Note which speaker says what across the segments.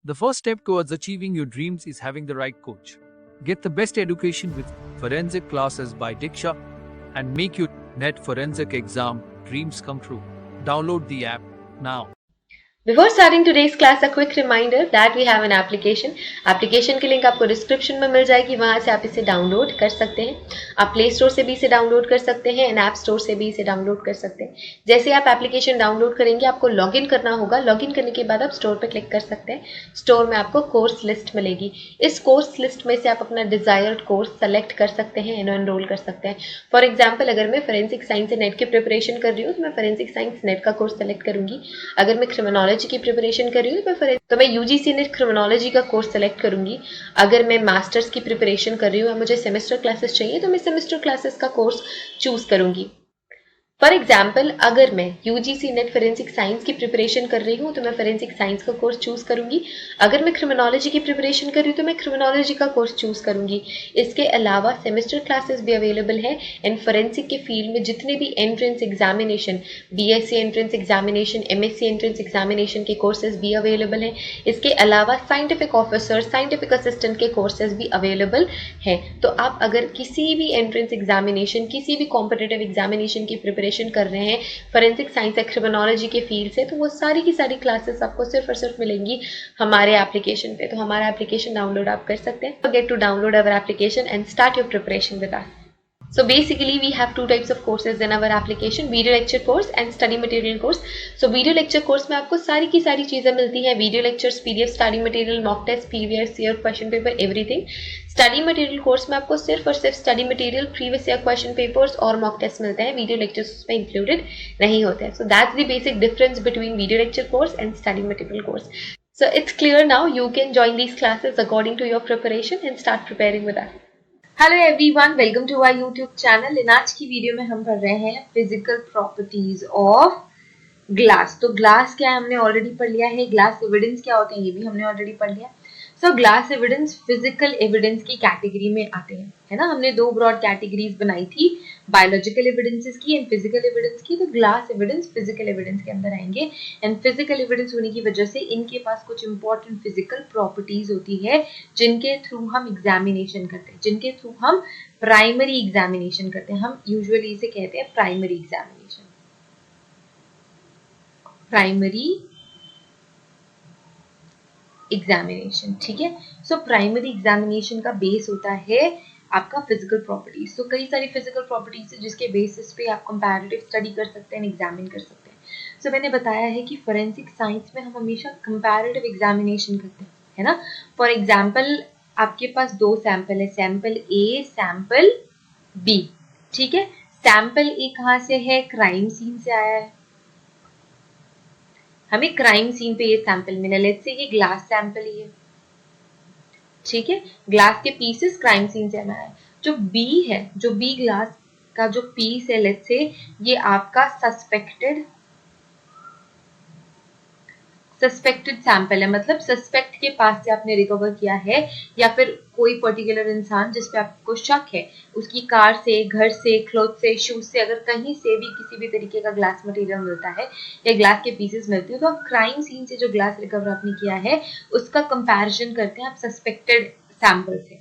Speaker 1: The first step towards achieving your dreams is having the right coach. Get the best education with forensic classes by Diksha and make your net forensic exam dreams come true. Download the app now.
Speaker 2: Before starting today's class, a quick reminder that we have an application. Application की link आपको description में मिल जाएगी, वहां से आप इसे download कर सकते हैं। आप प्ले स्टोर से भी इसे डाउनलोड कर सकते हैं एंड ऐप स्टोर से भी इसे डाउनलोड कर सकते हैं। जैसे आप एप्लीकेशन डाउनलोड करेंगे, आपको लॉगिन करना होगा। लॉगिन करने के बाद आप स्टोर पर क्लिक कर सकते हैं। स्टोर में आपको कोर्स लिस्ट मिलेगी। इस कोर्स लिस्ट में से आप अपना डिजायर्ड कोर्स सेलेक्ट कर सकते हैं एंड एनरोल कर सकते हैं। फॉर एग्जाम्पल, अगर मैं फोरेंसिक साइंस नेट की प्रिपरेशन कर रही हूँ तो मैं फोरेंसिक साइंस नेट का कोर्स सेलेक्ट करूंगी। अगर मैं क्रिमिनोलॉजी की प्रिपरेशन कर रही हूँ तो मैं यूजीसी नेट क्रिमिनोलॉजी का कोर्स सेलेक्ट करूंगी। अगर मैं मास्टर्स की प्रिपरेशन कर रही हूँ, मुझे सेमेस्टर क्लासेस चाहिए, तो मैं सेमेस्टर क्लासेस का कोर्स चूज करूंगी। फॉर एग्जाम्पल, अगर मैं यूजीसी नेट फोरेंसिक साइंस की प्रिपरेशन कर रही हूँ तो मैं फोरेंसिक साइंस का कोर्स चूज करूंगी। अगर मैं क्रिमिनोलॉजी की प्रिपरेशन कर रही हूँ तो मैं क्रिमिनोलॉजी का कोर्स चूज करूंगी। इसके अलावा सेमेस्टर क्लासेस भी अवेलेबल है एंड फोरेंसिक के फील्ड में जितने भी entrance examination, BSc entrance examination, MSc entrance examination के कोर्सेज भी अवेलेबल हैं। इसके अलावा साइंटिफिक ऑफिसर, साइंटिफिक असिस्टेंट के कोर्सेज भी अवेलेबल हैं। तो आप अगर किसी भी एंट्रेंस एग्जामिनेशन, किसी भी कॉम्पिटिटिव एग्जामिनेशन की प्रिपरेशन कर रहे हैं फोरेंसिक साइंस या क्रिमिनोलॉजी के फील्ड से, तो वो सारी की सारी क्लासेस आपको सिर्फ और सिर्फ मिलेंगी हमारे एप्लीकेशन पे। तो हमारा एप्लीकेशन डाउनलोड आप कर सकते हैं। Forget to download our application and start your preparation with us. So basically we have two types of courses in our application, video lecture course and study material course. So video lecture course में आपको सारी की सारी चीजें मिलती हैं, video lectures, PDF, study material, mock test, previous year question paper, everything. Study material course में आपको सिर्फ और सिर्फ study material, previous year question papers और मॉक टेस्ट मिलते हैं। वीडियो लेक्चर्स उसमें इंक्लूडेड नहीं होते हैं। So that's the basic difference between video lecture course and study material course. So it's clear now. You can join these classes according to your preparation and start preparing with us. Hello everyone, welcome to our YouTube channel. In आज की video में हम पढ़ रहे हैं physical properties of glass. तो glass क्या है हमने ऑलरेडी पढ़ लिया है, ग्लास एविडेंस क्या होते हैं ये भी हमने ऑलरेडी पढ़ लिया। सो ग्लास एविडेंस फिजिकल एविडेंस की कैटेगरी में आते हैं, है ना। हमने दो ब्रॉड कैटेगरीज बनाई थी, बायोलॉजिकल एविडेंसेस की एंड फिजिकल एविडेंस की। तो ग्लास एविडेंस फिजिकल एविडेंस के अंदर आएंगे एंड फिजिकल एविडेंस होने की वजह से इनके पास कुछ इंपॉर्टेंट फिजिकल प्रॉपर्टीज होती है जिनके थ्रू हम एग्जामिनेशन करते हैं, जिनके थ्रू हम प्राइमरी एग्जामिनेशन करते हैं। हम यूजुअली इसे कहते हैं प्राइमरी एग्जामिनेशन, प्राइमरी एग्जामिनेशन, ठीक है। सो प्राइमरी एग्जामिनेशन का बेस होता है आपका फिजिकल प्रॉपर्टीज। तो कई सारी फिजिकल प्रॉपर्टीज है जिसके बेसिस पे आप कंपैरेटिव स्टडी कर सकते हैं, एग्जामिन कर सकते हैं। सो मैंने बताया है कि फोरेंसिक साइंस में हम हमेशा कंपैरेटिव एग्जामिनेशन करते हैं, है ना। फॉर एग्जाम्पल, आपके पास दो सैंपल है, सैंपल ए, सैंपल बी, ठीक है। सैंपल ए कहाँ से है? क्राइम सीन से आया है। हमें क्राइम सीन पे ये सैंपल मिला, लेट्स से ये ग्लास सैंपल ही है, ठीक है। ग्लास के पीसेस क्राइम सीन से हमें आए। जो बी है, जो बी ग्लास का जो पीस है, लेट्स से ये आपका सस्पेक्टेड सैंपल है, मतलब सस्पेक्ट के पास से आपने रिकवर किया है, या फिर कोई पर्टिकुलर इंसान जिस पे आपको शक है, उसकी कार से, घर से, क्लॉथ से, शूज से, अगर कहीं से भी किसी भी तरीके का ग्लास मटेरियल मिलता है या ग्लास के पीसेस मिलते हैं, तो आप क्राइम सीन से जो ग्लास रिकवर आपने किया है उसका कंपैरिजन करते हैं आप सस्पेक्टेड सैंपल से,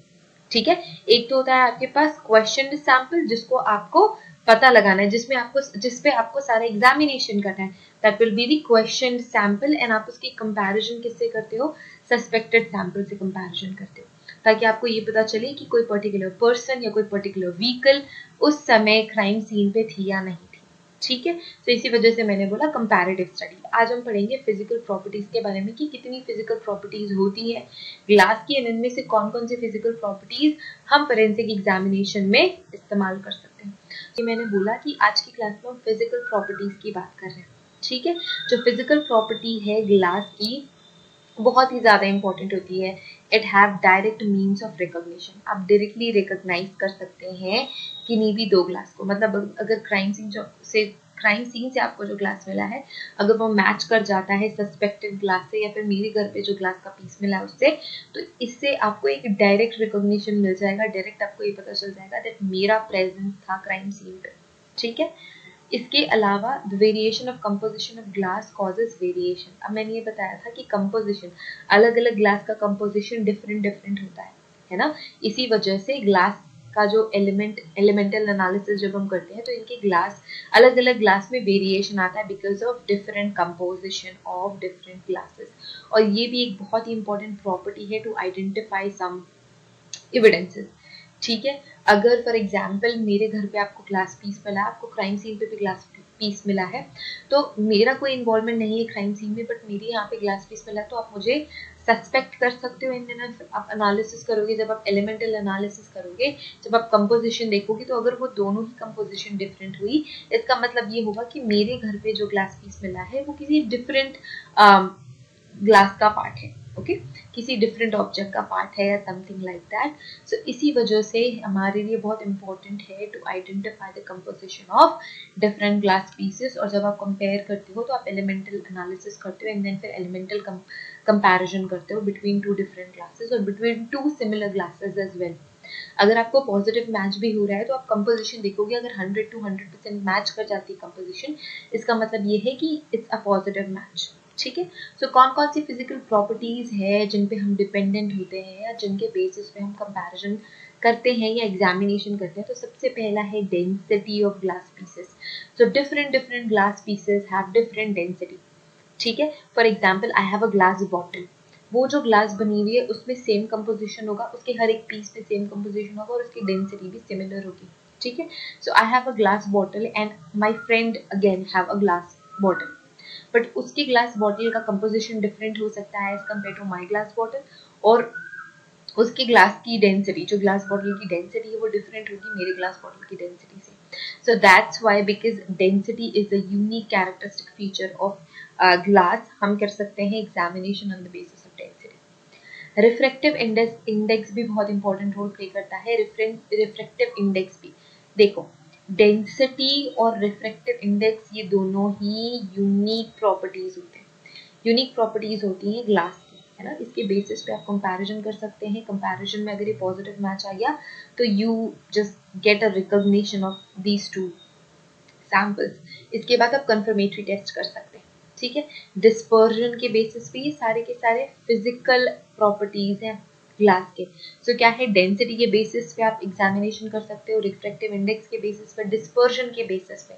Speaker 2: ठीक है। एक तो होता है आपके पास क्वेश्चन सैंपल, जिसको आपको पता लगाना है, जिसपे आपको सारा एग्जामिनेशन करना है, that will be the question sample and आप उसकी कंपैरिजन किससे करते हो? सस्पेक्टेड सैंपल से कंपैरिजन करते हो, ताकि आपको ये पता चले कि कोई पर्टिकुलर पर्सन या कोई पर्टिकुलर व्हीकल उस समय क्राइम सीन पे थी या नहीं थी, ठीक है। तो इसी वजह से मैंने बोला कंपैरेटिव स्टडी। आज हम पढ़ेंगे फिजिकल प्रॉपर्टीज के बारे में कि कितनी फिजिकल प्रॉपर्टीज होती है ग्लास की, इनमें से कौन कौन सी फिजिकल प्रॉपर्टीज हम फोरेंसिक एग्जामिनेशन में इस्तेमाल कर सकते हैं। तो मैंने बोला कि आज की क्लास में हम फिजिकल प्रॉपर्टीज की बात कर रहे हैं, ठीक है। जो फिजिकल प्रॉपर्टी है ग्लास की बहुत ही ज्यादा इंपॉर्टेंट होती है। It have direct means of recognition. आप डायरेक्टली रिकॉग्नाइज कर सकते हैं किन्हीं भी दो ग्लास को, मतलब अगर क्राइम सीन से आपको जो ग्लास मिला है, अगर वो मैच कर जाता है सस्पेक्टेड ग्लास से या फिर मेरे घर पे जो ग्लास का पीस मिला है उससे, तो इससे आपको एक डायरेक्ट रिकॉग्निशन मिल जाएगा, डायरेक्ट आपको ये पता चल जाएगा दैट मेरा प्रेजेंस था क्राइम सीन पे, ठीक है। इसके अलावा the variation of composition of glass causes variation. अब मैंने ये बताया था कि कंपोजिशन, अलग अलग ग्लास का कंपोजिशन डिफरेंट डिफरेंट होता है ना। इसी वजह से ग्लास का जो एलिमेंटल एनालिसिस जब हम करते हैं तो इनके ग्लास, अलग अलग ग्लास में वेरिएशन आता है because of different composition of different glasses. और ये भी एक बहुत ही इंपॉर्टेंट प्रॉपर्टी है टू आइडेंटिफाई सम एविडेंसेस। ठीक है, अगर फॉर एग्जाम्पल मेरे घर पे आपको ग्लास पीस मिला, आपको क्राइम सीन पे भी ग्लास पीस मिला है, तो मेरा कोई इन्वॉल्वमेंट नहीं है क्राइम सीन में, बट मेरे यहाँ पे ग्लास पीस मिला, तो आप मुझे सस्पेक्ट कर सकते हो। इन आप एनालिसिस करोगे, जब आप एलिमेंटल एनालिसिस करोगे, जब आप कंपोजिशन देखोगे, तो अगर वो दोनों ही कंपोजिशन डिफरेंट हुई, इसका मतलब ये होगा कि मेरे घर पे जो ग्लास पीस मिला है वो किसी डिफरेंट ग्लास का पार्ट है, ओके, किसी डिफरेंट ऑब्जेक्ट का पार्ट है या समथिंग लाइक दैट। सो इसी वजह से हमारे लिए बहुत इंपॉर्टेंट है to identify the composition of different glass pieces. और जब आप कंपेयर करते हो तो आप एलिमेंटल एनालिसिस करते हो एंड देन फिर एलिमेंटल कंपैरिजन करते हो बिटवीन टू डिफरेंट ग्लासेस और between two similar glasses as well. अगर आपको पॉजिटिव मैच भी हो रहा है तो आप कंपोजिशन देखोगे, अगर 100 to 100% मैच कर जाती है कंपोजिशन, इसका मतलब ये है कि इट्स अ पॉजिटिव मैच। ठीक है, सो कौन कौन सी फिजिकल प्रॉपर्टीज है जिन पे हम डिपेंडेंट होते हैं या जिनके बेसिस पे हम कंपैरिजन करते हैं या एग्जामिनेशन करते हैं। तो सबसे पहला है density of glass pieces. So different different glass pieces have different density. ठीक है, for example I have a glass bottle, वो जो ग्लास बनी हुई है उसमें सेम कंपोजिशन होगा, उसके हर एक पीस पे सेम कंपोजिशन होगा और उसकी डेंसिटी भी सिमिलर होगी। ठीक है, so I have a glass bottle and my friend again have a glass bottle, but उसकी ग्लास बॉटल का कंपोजिशन डिफरेंट हो सकता है as compare to my glass bottle, और उसकी ग्लास की डेंसिटी, जो ग्लास बॉटल की डेंसिटी है वो डिफरेंट होगी मेरे ग्लास बॉटल की डेंसिटी से। So that's why, because density is a unique characteristic feature of glass, हम कर सकते हैं examination on the basis of density. Refractive index भी बहुत इंपॉर्टेंट रोल प्ले करता है। रिफ्रैक्टिव इंडेक्स भी देखो, डेंसिटी और रिफ्रैक्टिव इंडेक्स ये दोनों ही यूनिक प्रॉपर्टीज होते हैं, यूनिक प्रॉपर्टीज होती हैं ग्लास की, है ना। इसके बेसिस पे आप कंपैरिजन कर सकते हैं। कंपैरिजन में अगर ये पॉजिटिव मैच आ गया तो you just get a recognition of these two samples. इसके बाद आप कंफर्मेटरी टेस्ट कर सकते हैं। ठीक है, डिस्पर्जन के बेसिस पे ये सारे के सारे फिजिकल प्रॉपर्टीज हैं ग्लास के। सो क्या है, डेंसिटी के बेसिस पे आप एग्जामिनेशन कर सकते हो, रिफ्रैक्टिव इंडेक्स के बेसिस पे, डिस्पर्जन के बेसिस पे।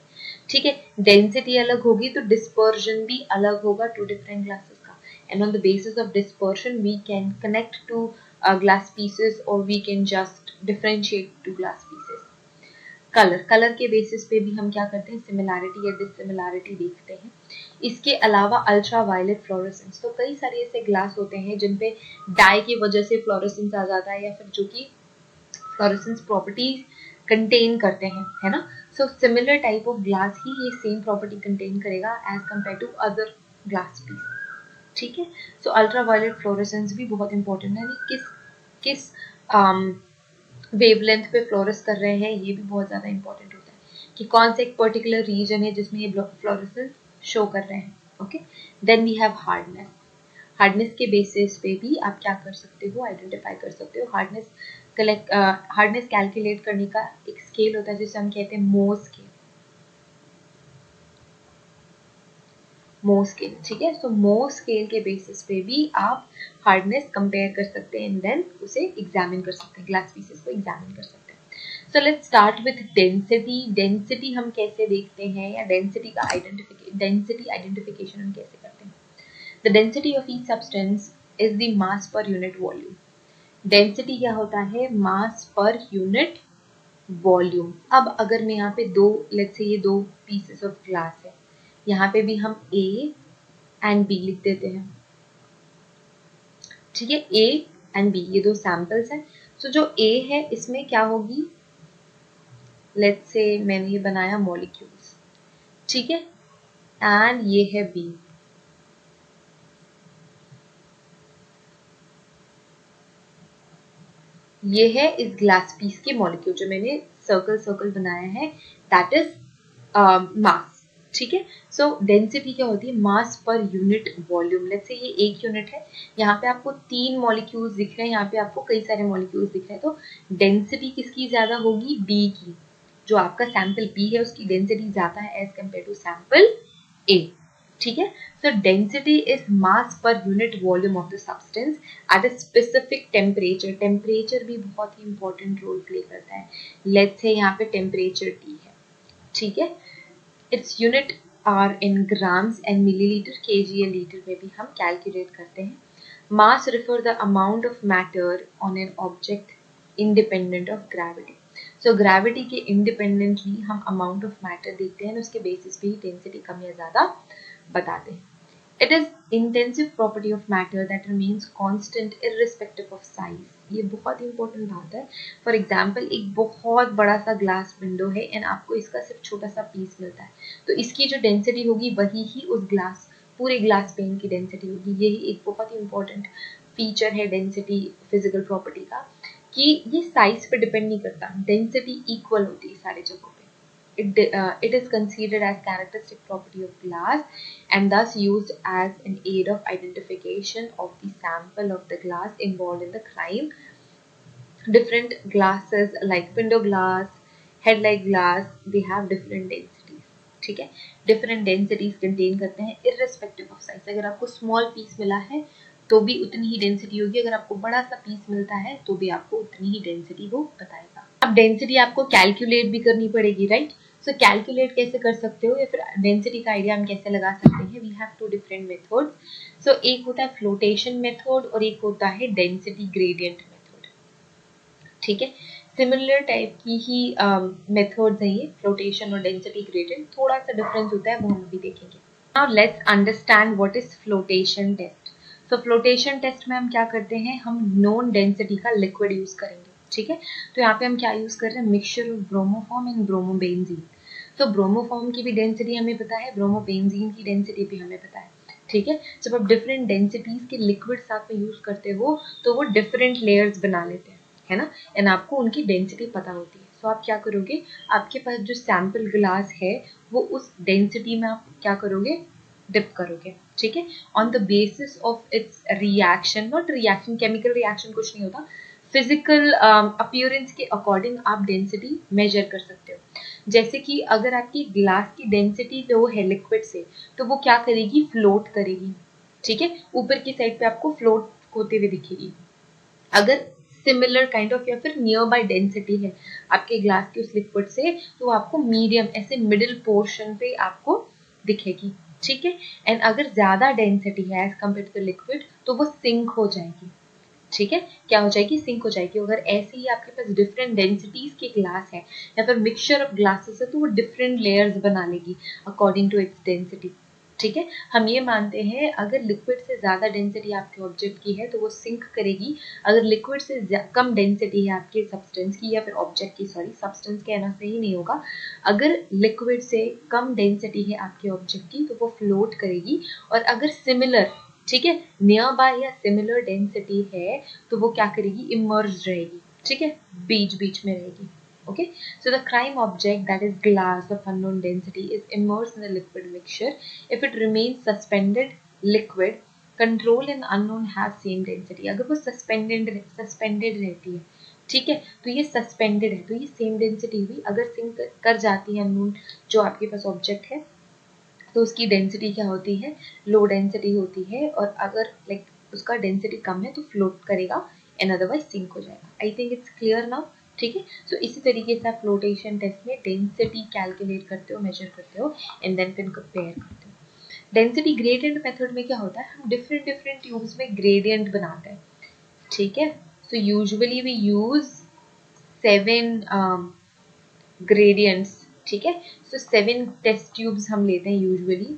Speaker 2: ठीक है, डेंसिटी अलग होगी तो डिस्पर्जन भी अलग होगा टू डिफरेंट ग्लासेस का, and on the basis of dispersion we can connect two glass pieces और we can just differentiate two glass pieces. Colour के बेसिस पे भी हम क्या करते हैं, सिमिलैरिटी या डिसिमिलैरिटी देखते हैं। इसके अलावा अल्ट्रा वायलेट फ्लोरेसेंस, तो कई सारे ऐसे ग्लास होते हैं जिन पे डाई की वजह से फ्लोरेसेंस आ जाता है या फिर जो कि फ्लोरेसेंस प्रॉपर्टीज कंटेन करते हैं, है ना। So similar type of glass ही ये सेम प्रॉपर्टी कंटेन करेगा as compare to other glass piece. ठीक है, सो अल्ट्रा वायलेट फ्लोरेसेंस भी बहुत इंपॉर्टेंट है, किस किस वेवलेंथ पे फ्लोरस कर रहे हैं, ये भी बहुत ज़्यादा इंपॉर्टेंट होता है कि कौन सा एक पर्टिकुलर रीजन है जिसमें ये फ्लोरेसेंस शो कर रहे हैं। Okay, then we have hardness. Hardness के बेसिस पे भी आप क्या कर सकते हो, आइडेंटिफाई कर सकते हो। हार्डनेस कैलकुलेट करने का एक स्केल होता है जिसे हम कहते हैं मोर स्केल। मोर स्केल, ठीक है, सो मोर स्केल के बेसिस पे भी आप हार्डनेस कंपेयर कर सकते हैं एंड देन उसे एग्जामिन कर सकते हैं, ग्लास पीसेस को एग्जामिन कर सकते हैं। So let's start with density. Density हम कैसे देखते हैं या डेंसिटी आइडेंटिफिकेशन हम कैसे करते हैं। The density of each substance is the mass per unit volume. Density क्या होता है, मास पर यूनिट वॉल्यूम। अब अगर मैं यहाँ पे दो, लेट्स से ये दो पीसेस ऑफ ग्लास है, यहाँ पे भी हम A एंड B लिख देते हैं। ठीक है, A एंड B ये दो सैंपल्स हैं। सो जो A है इसमें क्या होगी, लेट्स से मैंने ये बनाया मॉलिक्यूल्स, ठीक है, एंड ये है B। ये है इस ग्लास पीस के मॉलिक्यूल जो मैंने सर्कल सर्कल बनाया है, दैट इज मास। ठीक है, सो डेंसिटी क्या होती है, मास per unit volume. Let's say ये एक यूनिट है, यहाँ पे आपको 3 मॉलिक्यूल्स दिख रहे हैं, यहाँ पे आपको कई सारे मॉलिक्यूल्स दिख रहे हैं, तो डेंसिटी किसकी ज्यादा होगी, बी की। जो आपका सैंपल बी है उसकी डेंसिटी ज्यादा है एज कम्पेयर टू सैंपल ए, ठीक है। सो density is mass per unit volume of the substance at a specific temperature. Temperature भी बहुत ही इंपॉर्टेंट रोल प्ले करता है। लेट्स से यहाँ पे टेम्परेचर टी है, ठीक है। Its unit are in grams and millilitre, KG या लीटर में भी हम कैलकुलेट करते हैं। Mass refer the amount of matter on an object independent of gravity. So gravity के इंडिपेंडेंटली हम अमाउंट ऑफ मैटर देखते हैं, उसके बेसिस पे ही डेंसिटी कम या ज्यादा बताते हैं। It is intensive property of matter that remains constant irrespective of size. ये बहुत इंपॉर्टेंट बात है। फॉर एग्जाम्पल एक बहुत बड़ा सा ग्लास विंडो है एंड आपको इसका सिर्फ छोटा सा पीस मिलता है, तो इसकी जो डेंसिटी होगी वही ही उस ग्लास पूरे ग्लास पेन की डेंसिटी होगी। यही एक बहुत ही इंपॉर्टेंट फीचर है डेंसिटी फिजिकल प्रॉपर्टी का, कि ये साइज पे डिपेंड नहीं करता, डेंसिटी इक्वल होती है सारी जगहों पे। It is considered as characteristic property of glass and thus used as an aid of identification of the sample of the glass involved in the crime. Different glasses like window glass, headlight glass, they have different densities, ठीक है। different densities contain करते हैं irrespective of size। अगर आपको small piece मिला है तो भी उतनी ही डेंसिटी होगी, अगर आपको बड़ा सा पीस मिलता है तो भी आपको उतनी ही डेंसिटी वो बताएगा। अब डेंसिटी आपको कैलकुलेट भी करनी पड़ेगी, राइट। सो कैलकुलेट कैसे कर सकते हो या फिर डेंसिटी का आइडिया हम कैसे लगा सकते हैं? We have two different methods. So एक होता है फ्लोटेशन मेथड और एक होता है डेंसिटी ग्रेडियंट मेथड, ठीक है। सिमिलर टाइप की ही मेथड्स हैं ये, फ्लोटेशन और डेंसिटी ग्रेडियंट। थोड़ा सा डिफरेंस होता है वो हम भी देखेंगे। Now let's understand what is flotation test. तो फ्लोटेशन टेस्ट में हम क्या करते हैं, हम नोन डेंसिटी का लिक्विड यूज करेंगे, ठीक है। तो यहाँ पे हम क्या यूज कर रहे हैं, mixture of bromoform and bromobenzene. तो ब्रोमोफॉर्म की भी डेंसिटी हमें पता है, ब्रोमोबेंजीन की डेंसिटी भी हमें पता है, ठीक है। जब आप डिफरेंट डेंसिटीज के लिक्विड साथ में यूज करते हो तो वो डिफरेंट लेयर्स बना लेते हैं, है ना, एंड आपको उनकी डेंसिटी पता होती है। सो आप क्या करोगे, आपके पास जो सैंपल ग्लास है वो उस डेंसिटी में आप क्या करोगे, डिप करोगे, ठीक है। On the basis of its reaction, not reaction, chemical reaction कुछ नहीं होता, फिजिकल अपीयरेंस के अकॉर्डिंग आप डेंसिटी मेजर कर सकते हो। जैसे कि अगर आपकी ग्लास की डेंसिटी लो है लिक्विड से तो वो क्या करेगी, फ्लोट करेगी, ठीक है, ऊपर की साइड पे आपको फ्लोट होते हुए दिखेगी। अगर सिमिलर काइंड ऑफ या फिर नियर बाय डेंसिटी है आपके ग्लास के उस लिक्विड से तो आपको मीडियम ऐसे मिडिल पोर्शन पे आपको दिखेगी, ठीक है। एंड अगर ज्यादा डेंसिटी है as compare to the liquid तो वो सिंक हो जाएगी, ठीक है। क्या हो जाएगी, सिंक हो जाएगी। अगर ऐसे ही आपके पास डिफरेंट डेंसिटीज के ग्लास है या फिर मिक्सचर ऑफ ग्लासेस है तो वो डिफरेंट लेयर्स बना लेगी अकॉर्डिंग टू इट्स डेंसिटी, ठीक है। हम ये मानते हैं अगर लिक्विड से ज्यादा डेंसिटी आपके ऑब्जेक्ट की है तो वो सिंक करेगी, अगर लिक्विड से कम डेंसिटी है आपके सब्सटेंस की या फिर ऑब्जेक्ट की, सॉरी सब्सटेंस कहना सही नहीं होगा, अगर लिक्विड से कम डेंसिटी है आपके ऑब्जेक्ट की तो वो फ्लोट करेगी, और अगर सिमिलर, ठीक है, नियर बाय या सिमिलर डेंसिटी है तो वो क्या करेगी, इमर्ज रहेगी, ठीक है, बीच बीच में रहेगी। Okay, so the crime object, that is glass of unknown density, is immersed in the liquid mixture. If it remains suspended liquid, control and unknown have same density. अगर वो suspended रहती है, ठीक है, तो ये suspended है तो ये same density हुई। अगर सिंक कर जाती है unknown जो आपके पास ऑब्जेक्ट है तो उसकी डेंसिटी क्या होती है, लो डेंसिटी होती है, और अगर लाइक उसका डेंसिटी कम है तो फ्लोट करेगा एंड अदरवाइज सिंक हो जाएगा। I think it's clear now, ठीक है। सो इसी तरीके से आप फ्लोटेशन टेस्ट में डेंसिटी कैलकुलेट करते हो, मेजर करते हो एंड देन फिर कंपेयर करते हो। डेंसिटी ग्रेडियंट मेथड में क्या होता है, हम डिफरेंट डिफरेंट ट्यूब्स में ग्रेडियंट बनाते हैं, ठीक है। So usually we use 7 gradients, ठीक है। सो 7 टेस्ट ट्यूब्स हम लेते हैं यूजुअली,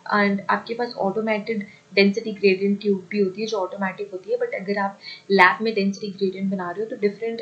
Speaker 2: एंड आपके पास ऑटोमेटेड डेंसिटी ग्रेडियंट ट्यूब भी होती है जो ऑटोमेटिक होती है, बट अगर आप लैब में डेंसिटी ग्रेडियंट बना रहे हो तो डिफरेंट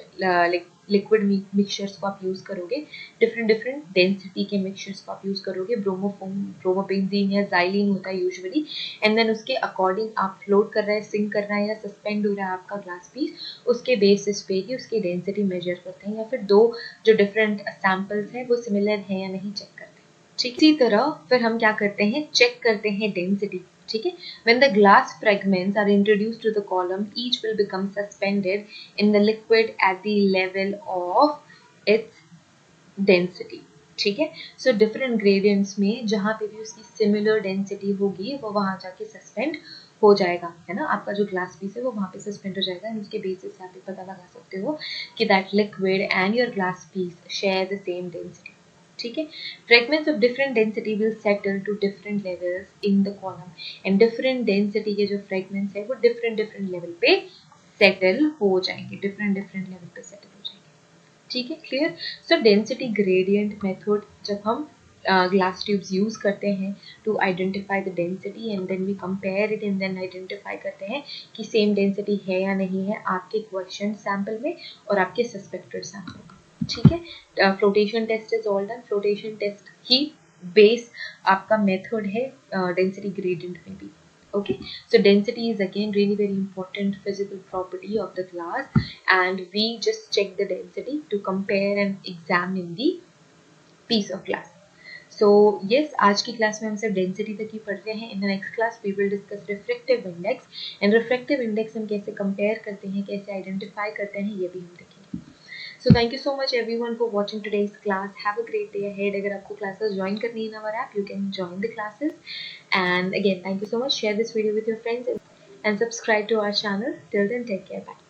Speaker 2: लिक्विड मिक्सचर्स को आप यूज करोगे, डिफरेंट डिफरेंट डेंसिटी के मिक्सचर्स को आप यूज करोगे। ब्रोमोफोम, ब्रोमोबेंजीन या जाइलिन होता है यूजुअली, एंड देन उसके अकॉर्डिंग आप फ्लोट कर रहे हैं, सिंक कर रहा है या सस्पेंड हो रहा है आपका ग्लास पीस, उसके बेसिस पे ही उसकी डेंसिटी मेजर करते हैं, या फिर दो जो डिफरेंट सैंपल्स हैं वो सिमिलर हैं या नहीं चेक करते हैं, ठीक। इसी तरह फिर हम क्या करते हैं, चेक करते हैं डेंसिटी, ठीक है। When the glass fragments are introduced to the column, each will become suspended in the liquid at the level of its density, ठीक है। सो डिफरेंट ग्रेडियंट्स में जहाँ पे भी उसकी सिमिलर डेंसिटी होगी वो वहाँ जाके सस्पेंड हो जाएगा, है ना। आपका जो ग्लास पीस है वो वहाँ पे सस्पेंड हो जाएगा एंड उसके बेसिस से आप ये पता लगा सकते हो कि that liquid and your glass piece share the same density, ठीक है। Fragments of different density will settle to different levels in the column and different density के जो फ्रेगमेंट्स है वो डिफरेंट डिफरेंट लेवल पे सेटल हो जाएंगे, डिफरेंट डिफरेंट लेवल पे सेटल हो जाएंगे, ठीक है। Clear. So density gradient method जब हम ग्लास ट्यूब्स यूज करते हैं to identify the density and then we compare it and then identify करते हैं कि सेम डेंसिटी है या नहीं है आपके क्वेश्चन सैंपल में और आपके सस्पेक्टेड सैंपल में, ठीक है। Flotation test is all done, flotation test ही बेस आपका मेथड है डेंसिटी ग्रेडियंट में भी, okay. So density is again really very important physical property of the glass and we just check the density to compare and examine the piece of glass. So yes, आज की class में हम सिर्फ density तक ही पढ़ रहे हैं. In the next class we will discuss refractive index and refractive index हम कैसे compare करते हैं, कैसे identify करते हैं, ये भी हम देखेंगे. So thank you so much everyone for watching today's class. Have a great day ahead. अगर आपको classes join करनी है in our app, you can join the classes. And again, thank you so much. Share this video with your friends and subscribe to our channel. Till then, take care. Bye.